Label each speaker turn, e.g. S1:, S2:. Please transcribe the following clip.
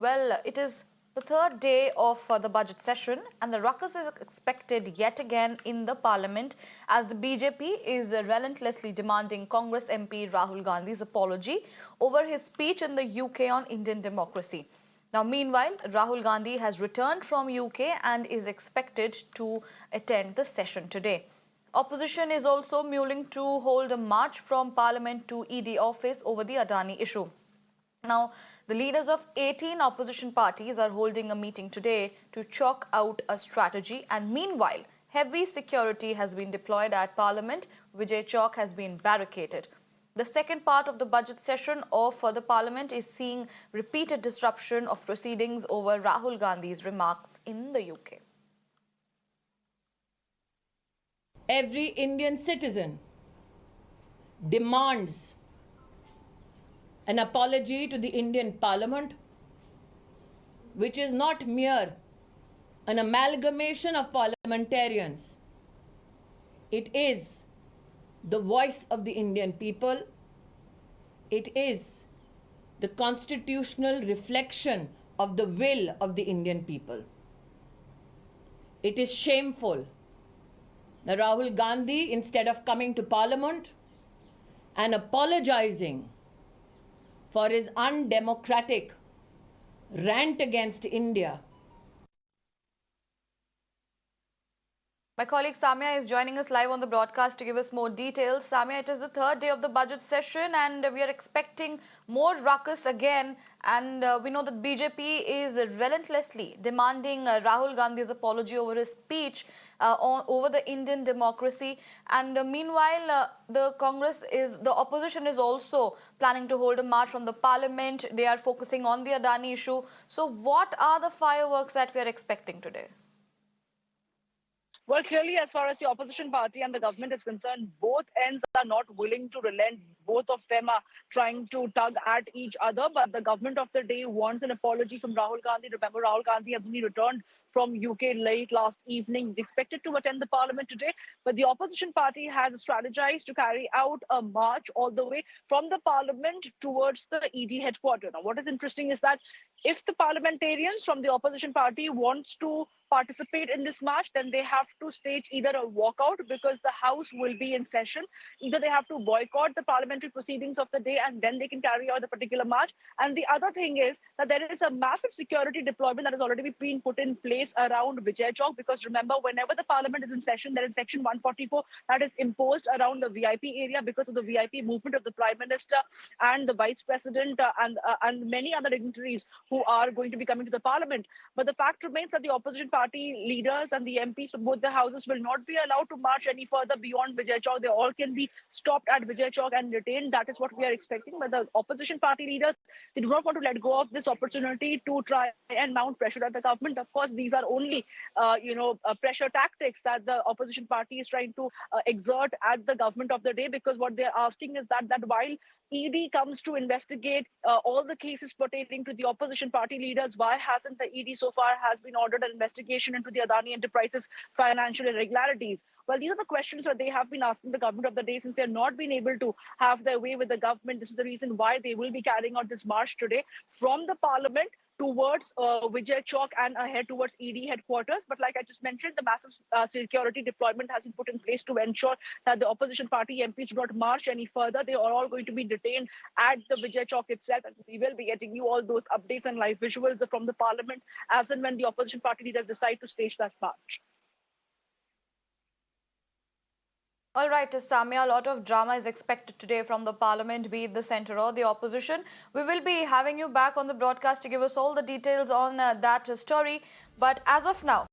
S1: Well, it is the third day of the budget session, and the ruckus is expected yet again in the parliament as the BJP is relentlessly demanding Congress MP Rahul Gandhi's apology over his speech in the UK on Indian democracy. Now, meanwhile, Rahul Gandhi has returned from UK and is expected to attend the session today. Opposition is also mulling to hold a march from Parliament to ED office over the Adani issue. Now, the leaders of 18 opposition parties are holding a meeting today to chalk out a strategy, and meanwhile, heavy security has been deployed at Parliament. Vijay Chowk has been barricaded. The second part of the budget session of the Parliament is seeing repeated disruption of proceedings over Rahul Gandhi's remarks in the UK.
S2: Every Indian citizen demands an apology to the Indian Parliament, which is not mere an amalgamation of parliamentarians. It is the voice of the Indian people. It is the constitutional reflection of the will of the Indian people. It is shameful that Rahul Gandhi, instead of coming to Parliament and apologizing for his undemocratic rant against India.
S1: My colleague Samia is joining us live on the broadcast to give us more details. Samia, it is the third day of the budget session and we are expecting more ruckus again. And we know that BJP is relentlessly demanding Rahul Gandhi's apology over his speech over the Indian democracy. And meanwhile, the opposition is also planning to hold a march from the parliament. They are focusing on the Adani issue. So what are the fireworks that we are expecting today?
S3: Well, clearly, as far as the opposition party and the government is concerned, both ends are not willing to relent. Both of them are trying to tug at each other. But the government of the day wants an apology from Rahul Gandhi. Remember, Rahul Gandhi has only returned from UK late last evening. He's expected to attend the parliament today. But the opposition party has strategized to carry out a march all the way from the parliament towards the ED headquarters. Now, what is interesting is that if the parliamentarians from the opposition party wants to participate in this march, then they have to stage either a walkout because the House will be in session. Either they have to boycott the parliamentary proceedings of the day and then they can carry out the particular march. And the other thing is that there is a massive security deployment that has already been put in place around Vijay Chowk, because remember, whenever the parliament is in session, there is section 144 that is imposed around the VIP area because of the VIP movement of the Prime Minister and the Vice President and many other dignitaries who are going to be coming to the parliament. But the fact remains that the opposition party leaders and the MPs from both the houses will not be allowed to march any further beyond Vijay Chowk. They all can be stopped at Vijay Chowk and detained. That is what we are expecting. But the opposition party leaders, they do not want to let go of this opportunity to try and mount pressure at the government. Of course, these are only, pressure tactics that the opposition party is trying to exert at the government of the day, because what they're asking is that while ED comes to investigate all the cases pertaining to the opposition party leaders, why hasn't the ED so far has been ordered an investigation into the Adani Enterprises financial irregularities? Well, these are the questions that they have been asking the government of the day since they're not been able to have their way with the government. This is the reason why they will be carrying out this march today from the parliament towards Vijay Chowk and ahead towards ED headquarters. But like I just mentioned, the massive security deployment has been put in place to ensure that the opposition party MPs do not march any further. They are all going to be detained at the Vijay Chowk itself, and we will be getting you all those updates and live visuals from the parliament as and when the opposition party leaders decide to stage that march.
S1: All right, Samia, a lot of drama is expected today from the parliament, be it the centre or the opposition. We will be having you back on the broadcast to give us all the details on that story. But as of now,